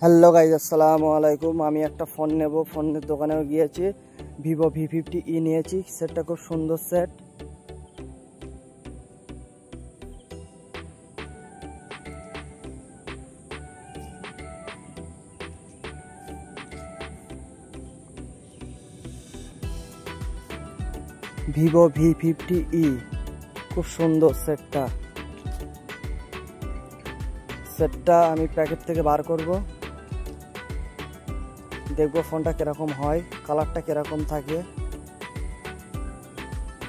Hello guys, আসসালামু আলাইকুম। আমি একটা ফোন নেব, ফোনের দোকানেও গিয়েছি। ভিভো V50e নিয়েছি। সেটটা খুব সুন্দর সেট। ভিভো V50e খুব সুন্দর সেটটা আমি প্যাকেট থেকে বার করব, দেখবো ফোনটা কিরকম হয়, কালারটা কিরকম থাকে।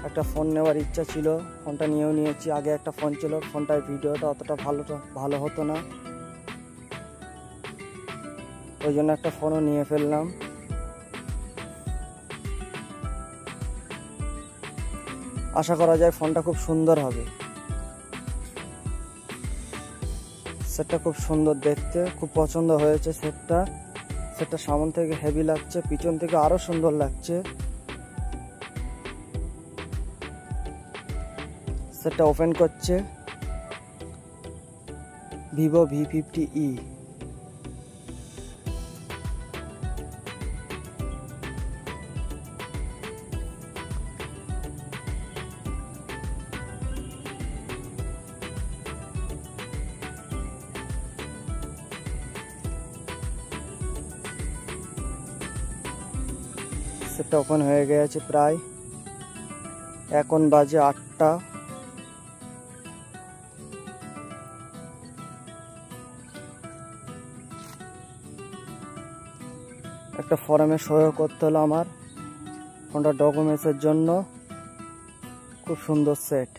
একটা ফোন নেওয়ার ইচ্ছা ছিল, ফোনটা নিয়েও নিয়েছি। আগে একটা ফোন ছিল, ফোনটার ভিডিওটা অতটা ভালো হতো না, ওই জন্য একটা ফোনও নিয়ে ফেললাম। আশা করা যায় ফোনটা খুব সুন্দর হবে। সেটটা খুব সুন্দর দেখতে, খুব পছন্দ হয়েছে সেটটা সামনে থেকে হেভি লাগছে, পিছন থেকে আরো সুন্দর লাগছে। সেটটা ওপেন করছে ভিভো V50e। সেটটা ওপেন হয়ে গেছে প্রায়। এখন বাজে 8টা। একটা ফর্মে সই করতে হলো আমার, ফোনটা ডকুমেন্টসের জন্য। খুব সুন্দর সেট।